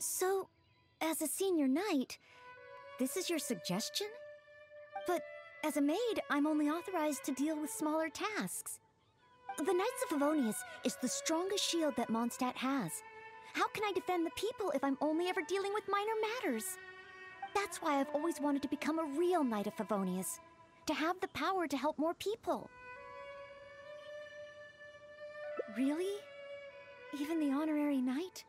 So, as a senior knight, this is your suggestion? But as a maid, I'm only authorized to deal with smaller tasks. The Knights of Favonius is the strongest shield that Mondstadt has. How can I defend the people if I'm only ever dealing with minor matters? That's why I've always wanted to become a real Knight of Favonius, to have the power to help more people. Really? Even the Honorary Knight?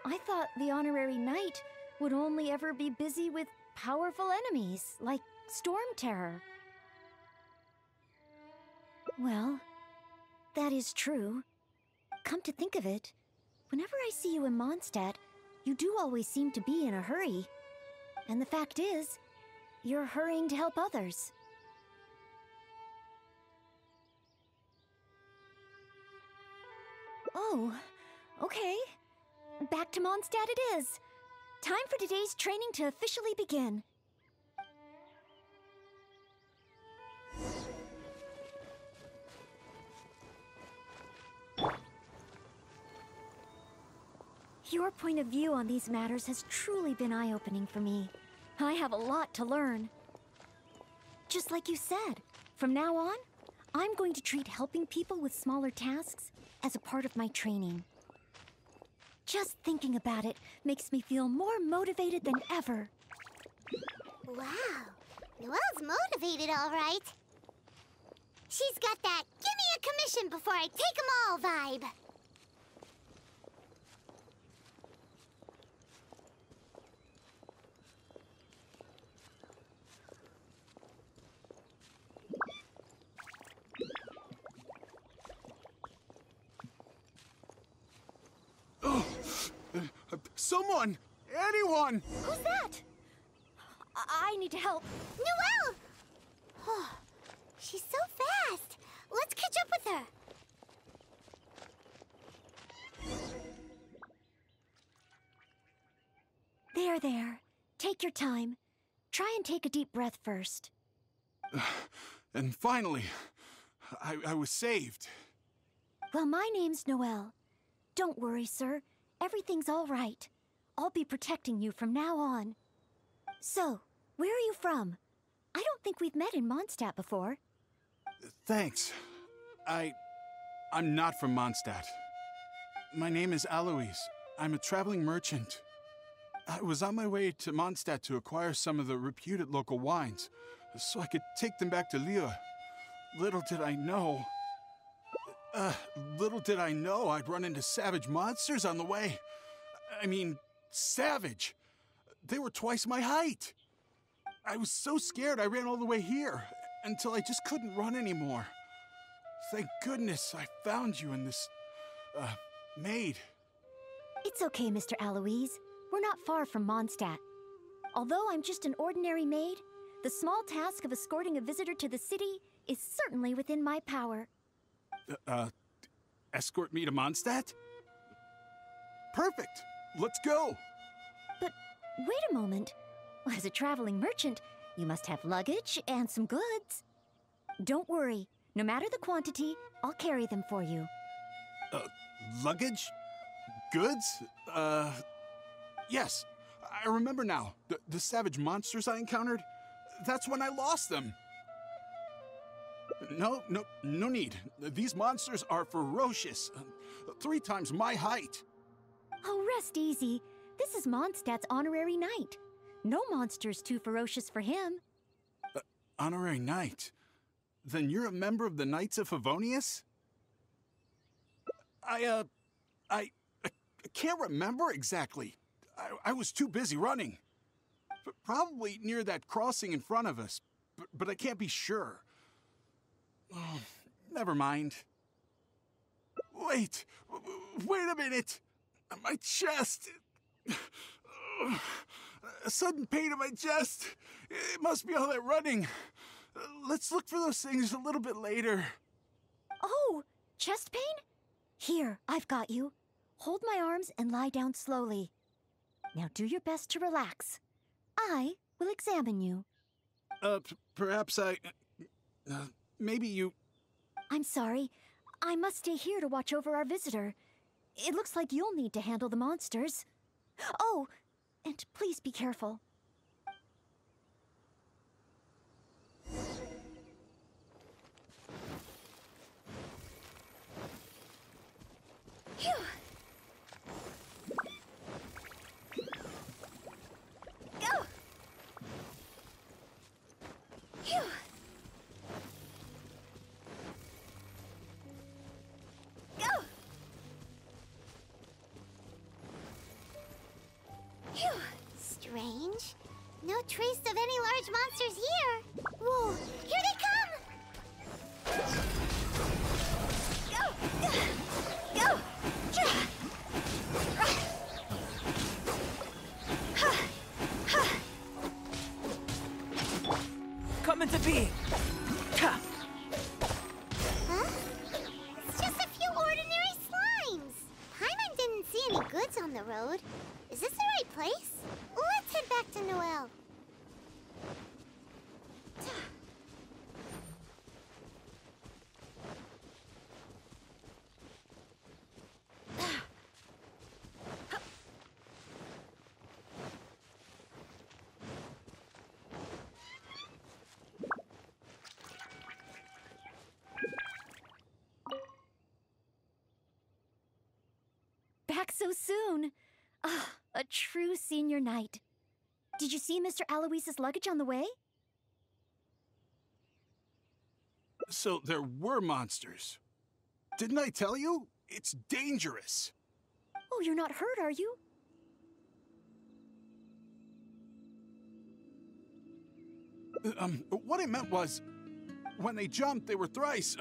I thought the Honorary Knight would only ever be busy with powerful enemies, like Storm Terror. Well, that is true. Come to think of it, whenever I see you in Mondstadt, you do always seem to be in a hurry. And the fact is, you're hurrying to help others. Oh, okay. Back to Mondstadt it is. Time for today's training to officially begin. Your point of view on these matters has truly been eye-opening for me. I have a lot to learn. Just like you said, from now on, I'm going to treat helping people with smaller tasks as a part of my training. Just thinking about it makes me feel more motivated than ever. Wow, Noelle's motivated, all right. She's got that "give me a commission before I take 'em all" vibe. Someone! Anyone! Who's that? I need to help. Noelle! Oh, she's so fast. Let's catch up with her. There. Take your time. Try and take a deep breath first. And finally, I was saved. Well, my name's Noelle. Don't worry, sir. Everything's all right. I'll be protecting you from now on. So, where are you from? I don't think we've met in Mondstadt before. Thanks. I'm not from Mondstadt. My name is Alois. I'm a traveling merchant. I was on my way to Mondstadt to acquire some of the reputed local wines, so I could take them back to Lille. Little did I know I'd run into savage monsters on the way. I mean, savage. They were twice my height. I was so scared I ran all the way here, until I just couldn't run anymore. Thank goodness I found you in this, maid. It's okay, Mr. Alois. We're not far from Mondstadt. Although I'm just an ordinary maid, the small task of escorting a visitor to the city is certainly within my power. Escort me to Mondstadt? Perfect! Let's go! But wait a moment. As a traveling merchant, you must have luggage and some goods. Don't worry. No matter the quantity, I'll carry them for you. Luggage? Goods? Yes. I remember now. The savage monsters I encountered? That's when I lost them. No need. These monsters are ferocious. 3 times my height. Oh, rest easy. This is Mondstadt's honorary knight. No monster's too ferocious for him. Honorary knight? Then you're a member of the Knights of Favonius? I can't remember exactly. I was too busy running. Probably near that crossing in front of us, but I can't be sure. Oh, never mind. Wait a minute. My chest. A sudden pain in my chest. It must be all that running. Let's look for those things a little bit later. Oh, chest pain? Here, I've got you. Hold my arms and lie down slowly. Now do your best to relax. I will examine you. Perhaps maybe you... I'm sorry. I must stay here to watch over our visitor. It looks like you'll need to handle the monsters. Oh, and please be careful. Phew. Go! Phew. Go! Phew. Strange. No trace of any large monsters here. Whoa, here they come! Go! Go! Come into being! Huh? It's just a few ordinary slimes. Paimon didn't see any goods on the road. Is this the right place? Let's head back to Noelle. Back so soon. Ah, a true senior night. Did you see Mr. Aloise's luggage on the way? So there were monsters. Didn't I tell you? It's dangerous. Oh, you're not hurt, are you? What I meant was, when they jumped, they were twice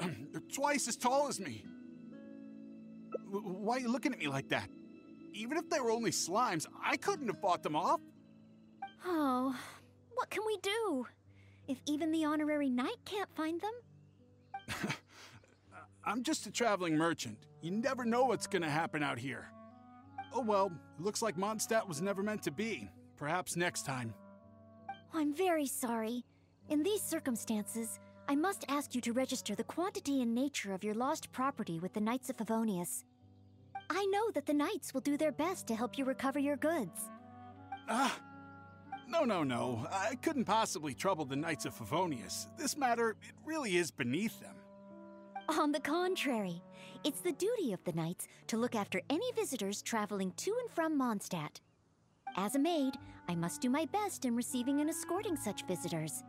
as tall as me. Why are you looking at me like that? Even if they were only slimes, I couldn't have fought them off. Oh, what can we do? If even the honorary knight can't find them? I'm just a traveling merchant. You never know what's gonna happen out here. Oh well, looks like Mondstadt was never meant to be. Perhaps next time. I'm very sorry. In these circumstances, I must ask you to register the quantity and nature of your lost property with the Knights of Favonius. I know that the Knights will do their best to help you recover your goods. No. I couldn't possibly trouble the Knights of Favonius. This matter, it really is beneath them. On the contrary, it's the duty of the Knights to look after any visitors traveling to and from Mondstadt. As a maid, I must do my best in receiving and escorting such visitors.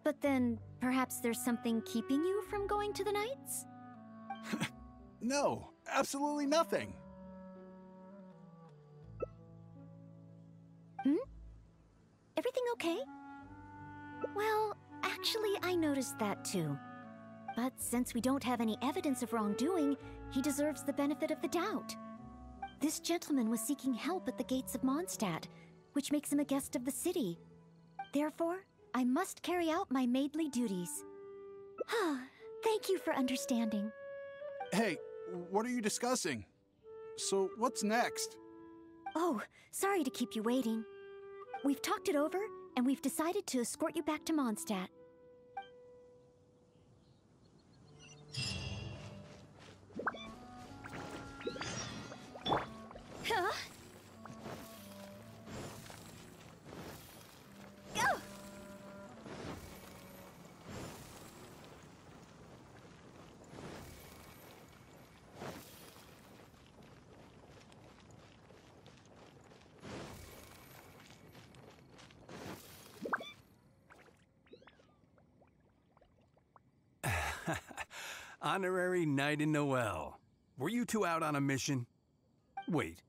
But then, perhaps there's something keeping you from going to the Knights? No, absolutely nothing. Everything okay? Well, actually, I noticed that too. But since we don't have any evidence of wrongdoing, he deserves the benefit of the doubt. This gentleman was seeking help at the gates of Mondstadt, which makes him a guest of the city. Therefore, I must carry out my maidly duties. Thank you for understanding. Hey, what are you discussing? So, what's next? Oh, sorry to keep you waiting. We've talked it over, and we've decided to escort you back to Mondstadt. Huh? Go! Honorary Knight in Noelle. Were you two out on a mission? Wait,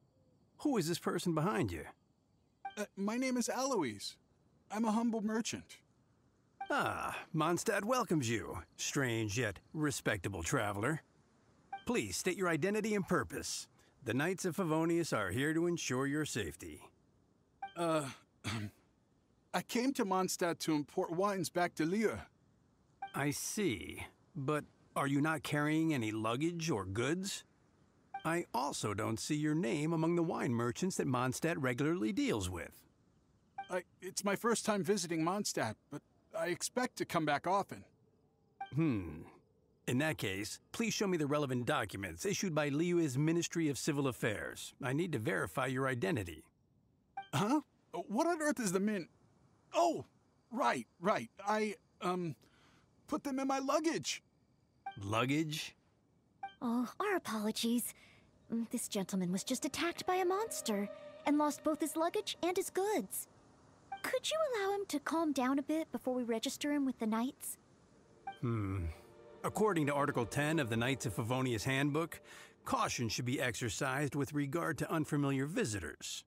who is this person behind you? My name is Aloise. I'm a humble merchant. Ah, Mondstadt welcomes you, strange yet respectable traveler. Please state your identity and purpose. The Knights of Favonius are here to ensure your safety. I came to Mondstadt to import wines back to Lille. I see, but are you not carrying any luggage or goods? I also don't see your name among the wine merchants that Mondstadt regularly deals with. It's my first time visiting Mondstadt, but I expect to come back often. In that case, please show me the relevant documents issued by Liyue's Ministry of Civil Affairs. I need to verify your identity. Huh? What on earth is the mint? Oh, right. I, put them in my luggage. Luggage? Oh, our apologies. This gentleman was just attacked by a monster and lost both his luggage and his goods. Could you allow him to calm down a bit before we register him with the Knights? According to Article 10 of the Knights of Favonius Handbook, caution should be exercised with regard to unfamiliar visitors.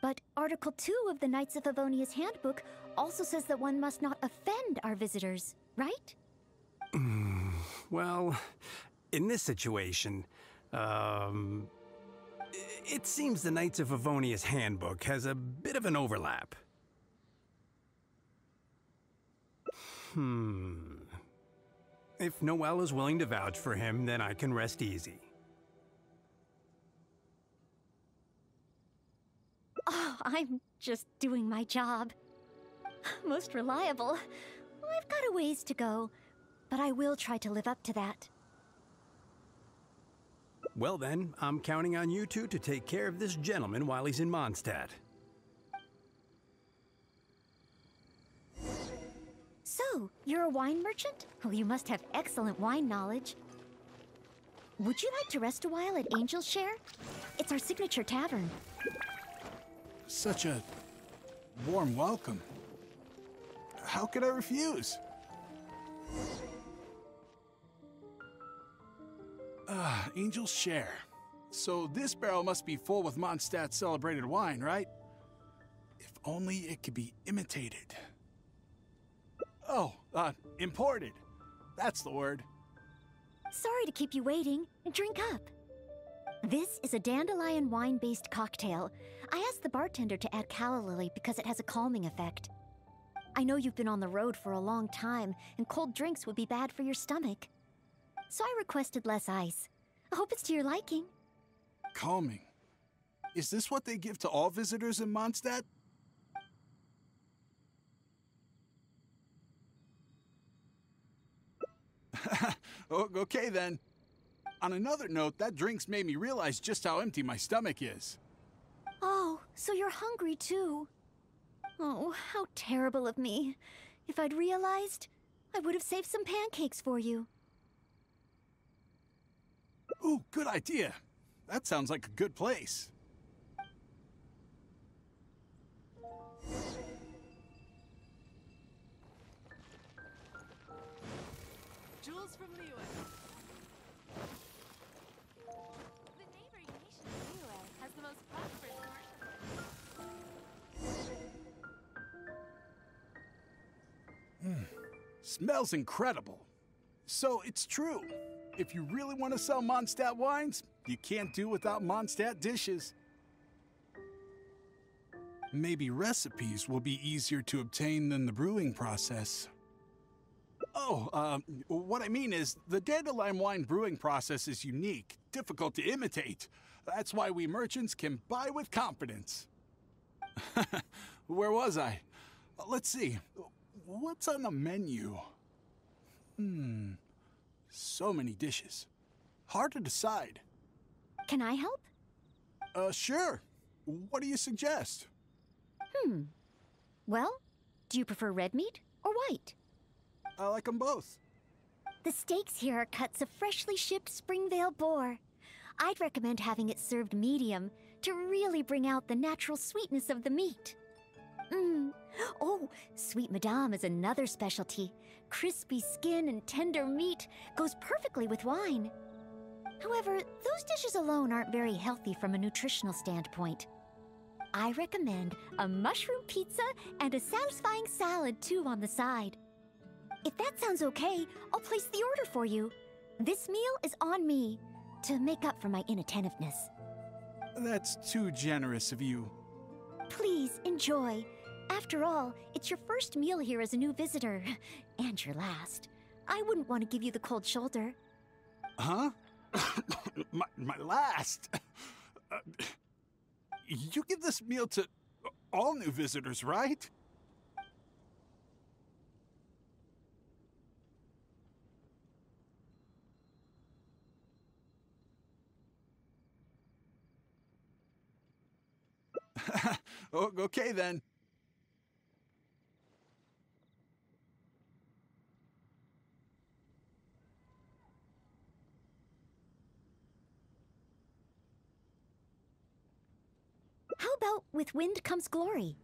But Article 2 of the Knights of Favonius Handbook also says that one must not offend our visitors, right? Well, in this situation, it seems the Knights of Favonius Handbook has a bit of an overlap. If Noelle is willing to vouch for him, then I can rest easy. Oh, I'm just doing my job. Most reliable. I've got a ways to go, but I will try to live up to that. Well then, I'm counting on you two to take care of this gentleman while he's in Mondstadt. So, you're a wine merchant? Well, you must have excellent wine knowledge. Would you like to rest a while at Angel's Share? It's our signature tavern. Such a warm welcome. How could I refuse? Angel's Share. So this barrel must be full with Mondstadt's celebrated wine, right? If only it could be imitated. Oh, imported. That's the word. Sorry to keep you waiting. Drink up. This is a dandelion wine-based cocktail. I asked the bartender to add calla lily because it has a calming effect. I know you've been on the road for a long time, and cold drinks would be bad for your stomach. So I requested less ice. I hope it's to your liking. Calming. Is this what they give to all visitors in Mondstadt? Okay then. On another note, that drink's made me realize just how empty my stomach is. Oh, so you're hungry too. Oh, how terrible of me. If I'd realized, I would have saved some pancakes for you. Ooh, good idea. That sounds like a good place. Jules from Liyue. The neighboring nation of Liyue has the most prosperous commercial. Smells incredible. So it's true. If you really want to sell Mondstadt wines, you can't do without Mondstadt dishes. Maybe recipes will be easier to obtain than the brewing process. Oh, what I mean is, the dandelion wine brewing process is unique, difficult to imitate. That's why we merchants can buy with confidence. Where was I? Let's see. What's on the menu? So many dishes. Hard to decide. Can I help? Sure. What do you suggest? Well, do you prefer red meat or white? I like them both. The steaks here are cuts of freshly shipped Springvale boar. I'd recommend having it served medium to really bring out the natural sweetness of the meat. Oh, Sweet Madame is another specialty. Crispy skin and tender meat goes perfectly with wine. However, those dishes alone aren't very healthy from a nutritional standpoint. I recommend a mushroom pizza and a satisfying salad too on the side. If that sounds okay, I'll place the order for you. This meal is on me to make up for my inattentiveness. That's too generous of you. Please enjoy. After all, it's your first meal here as a new visitor, and your last. I wouldn't want to give you the cold shoulder. Huh? my last? You give this meal to all new visitors, right? Okay then. How about with wind comes glory?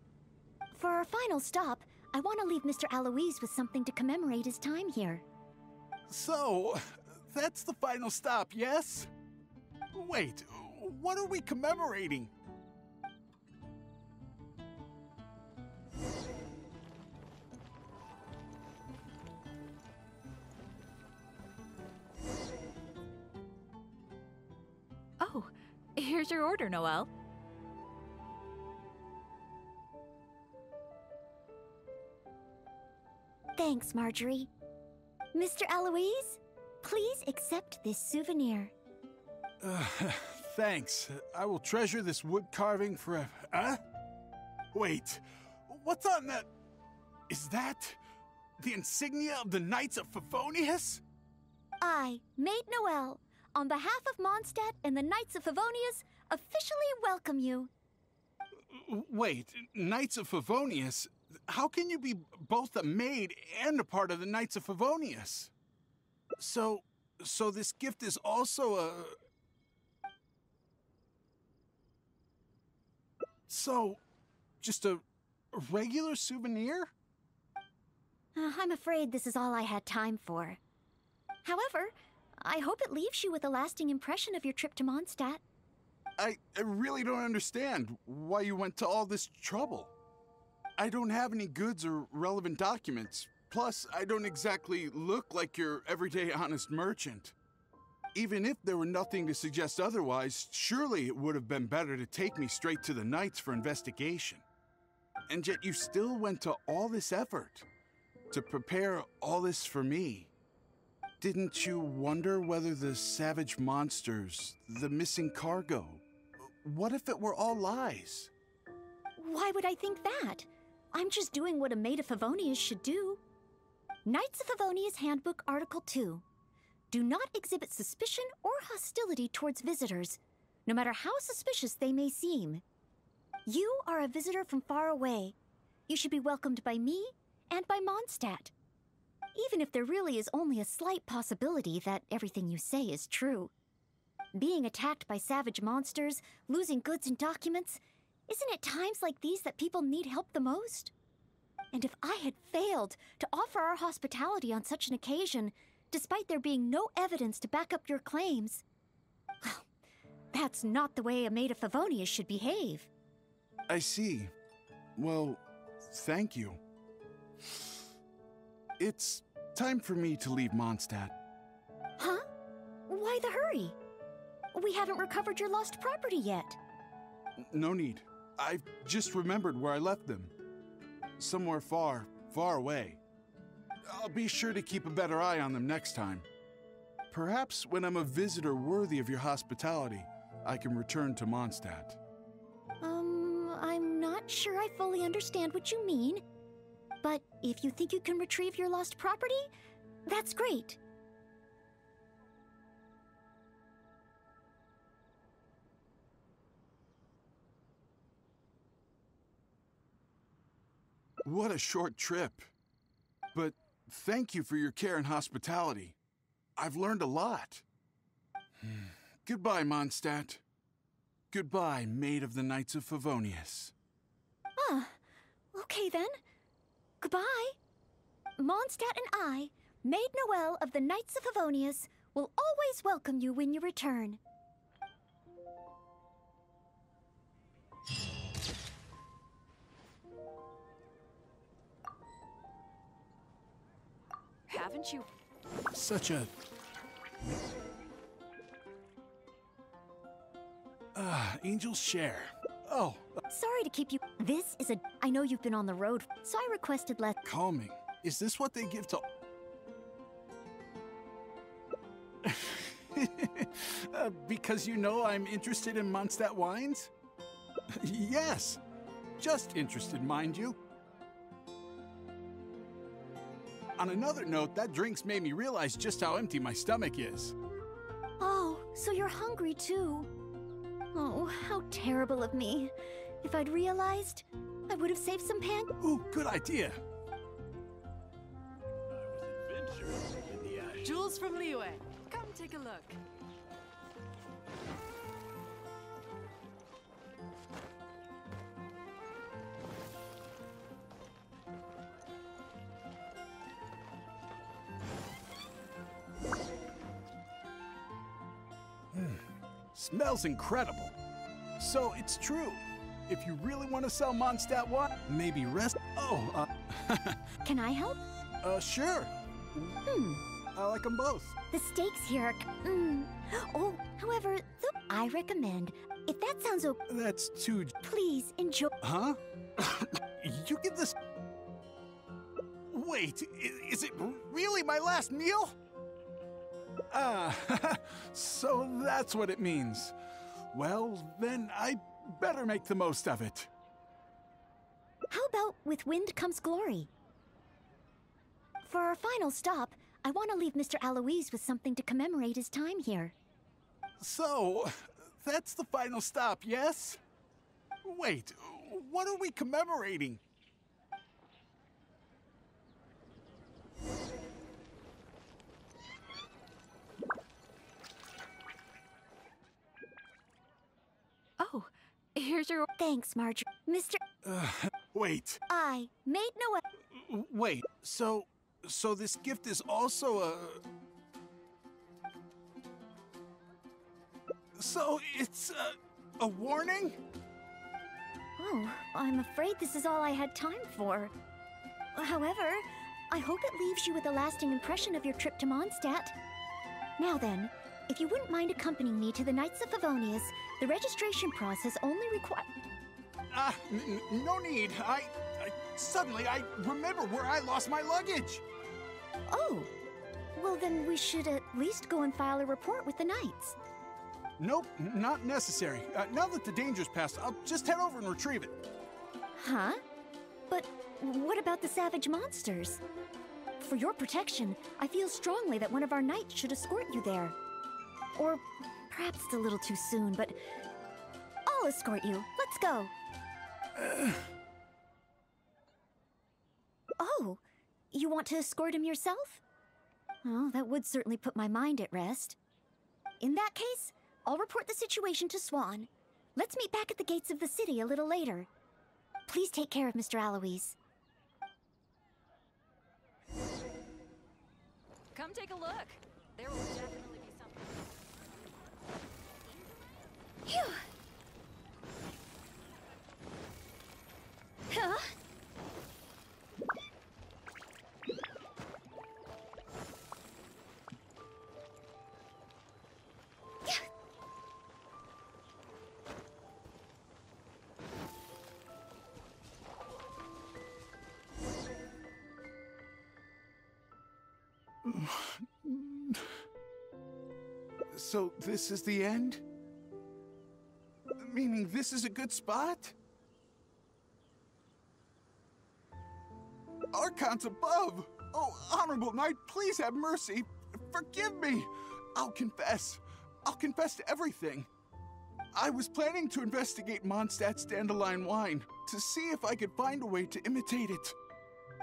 For our final stop, I want to leave Mr. Aloise with something to commemorate his time here. So, that's the final stop, yes? Wait, what are we commemorating? Oh, here's your order, Noelle. Thanks, Marjorie. Mr. Aloise, please accept this souvenir. Thanks. I will treasure this wood carving forever. Huh? Wait, what's on that? Is that the insignia of the Knights of Favonius? I, Maid Noelle, on behalf of Mondstadt and the Knights of Favonius, officially welcome you. Wait, Knights of Favonius? How can you be both a maid and a part of the Knights of Favonius? So this gift is also a... So, just a regular souvenir? I'm afraid this is all I had time for. However, I hope it leaves you with a lasting impression of your trip to Mondstadt. I really don't understand why you went to all this trouble. I don't have any goods or relevant documents. Plus, I don't exactly look like your everyday honest merchant. Even if there were nothing to suggest otherwise, surely it would have been better to take me straight to the Knights for investigation. And yet you still went to all this effort to prepare all this for me. Didn't you wonder whether the savage monsters, the missing cargo, what if it were all lies? Why would I think that? I'm just doing what a Maid of Favonius should do. Knights of Favonius Handbook Article 2. Do not exhibit suspicion or hostility towards visitors, no matter how suspicious they may seem. You are a visitor from far away. You should be welcomed by me and by Mondstadt. Even if there really is only a slight possibility that everything you say is true. Being attacked by savage monsters, losing goods and documents, isn't it times like these that people need help the most? And if I had failed to offer our hospitality on such an occasion, despite there being no evidence to back up your claims, that's not the way a Maid of Favonius should behave. I see. Well, thank you. It's time for me to leave Mondstadt. Huh? Why the hurry? We haven't recovered your lost property yet. No need. I've just remembered where I left them. Somewhere far, far away. I'll be sure to keep a better eye on them next time. Perhaps when I'm a visitor worthy of your hospitality, I can return to Mondstadt. I'm not sure I fully understand what you mean. But if you think you can retrieve your lost property, that's great. What a short trip. But thank you for your care and hospitality. I've learned a lot. Goodbye, Mondstadt. Goodbye, Maid of the Knights of Favonius. Okay then. Goodbye. Mondstadt and I, Maid Noelle of the Knights of Favonius, will always welcome you when you return. Haven't you? Such a... Angel's share. Oh, Sorry to keep you. This is a. I know you've been on the road, so I requested less. calming. Is this what they give to... because you know I'm interested in Mondstadt wines? Yes. Just interested, mind you. On another note, that drink's made me realize just how empty my stomach is. Oh, so you're hungry too. Oh, how terrible of me. If I'd realized, I would have saved some pan. Ooh, good idea. Jewels from Liyue. Come take a look. Smells incredible. So it's true. If you really want to sell Mondstadt wine, maybe rest. Oh, Can I help? Sure. I like them both. The steaks here are... Oh, however, I recommend, if that sounds okay, That's too. please enjoy... Huh? You give this. Wait, is it really my last meal? Ah, so that's what it means. Well, then I better make the most of it. How about with wind comes glory? For our final stop, I want to leave Mr. Aloise with something to commemorate his time here. So, that's the final stop, yes? Wait, what are we commemorating? Oh, here's your... Thanks, Marjorie. Mr. Wait, I made Noelle... wait, so this gift is also a... So it's a warning? Oh, I'm afraid this is all I had time for. However, I hope it leaves you with a lasting impression of your trip to Mondstadt. Now then, if you wouldn't mind accompanying me to the Knights of Favonius, the registration process only requires... No need. Suddenly I remember where I lost my luggage. Oh, well then we should at least go and file a report with the Knights. Nope, not necessary. Now that the danger's passed, I'll just head over and retrieve it. Huh? But what about the savage monsters? For your protection, I feel strongly that one of our knights should escort you there. Or perhaps it's a little too soon, but I'll escort you. Let's go. Oh, you want to escort him yourself? Oh, that would certainly put my mind at rest. In that case, I'll report the situation to Swan. Let's meet back at the gates of the city a little later. Please take care of Mr. Aloise. Come take a look. There will definitely be something. Phew! Huh? So this is the end? Meaning this is a good spot? Archons above! Oh, Honorable Knight, please have mercy. Forgive me. I'll confess. I'll confess to everything. I was planning to investigate Mondstadt's dandelion wine to see if I could find a way to imitate it.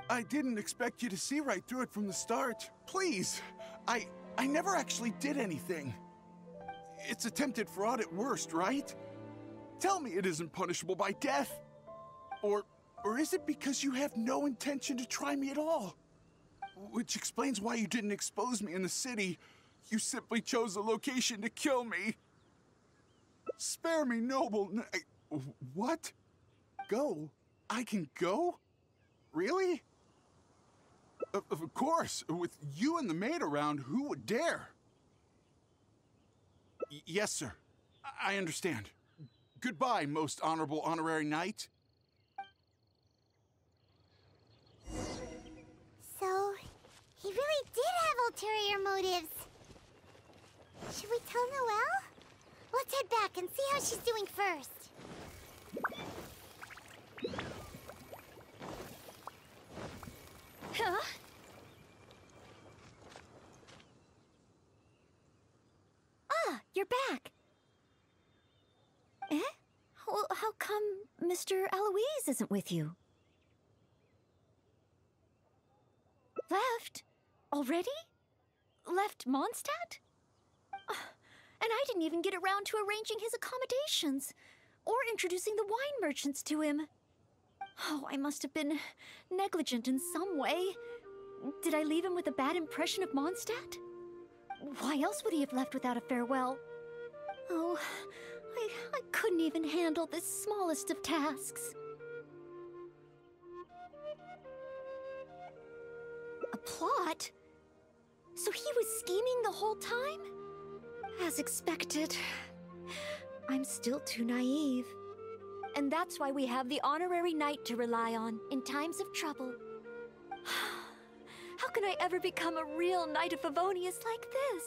I didn't expect you to see right through it from the start. Please, I never actually did anything. It's attempted fraud at worst, right? Tell me it isn't punishable by death. Or is it because you have no intention to try me at all? Which explains why you didn't expose me in the city. You simply chose a location to kill me. Spare me, noble What? Go? I can go? Really? Of course, with you and the maid around, who would dare? Yes, sir. I understand. Goodbye, most honorable honorary knight. So, he really did have ulterior motives. Should we tell Noelle? Let's head back and see how she's doing first. Huh? Ah, you're back. Eh? Well, how come Mr. Eloise isn't with you? Left? Already? Left Mondstadt? And I didn't even get around to arranging his accommodations, or introducing the wine merchants to him. Oh, I must have been negligent in some way. Did I leave him with a bad impression of Mondstadt? Why else would he have left without a farewell? Oh, I couldn't even handle this smallest of tasks. A plot? So he was scheming the whole time? As expected. I'm still too naive. And that's why we have the honorary knight to rely on in times of trouble. How can I ever become a real Knight of Favonius like this?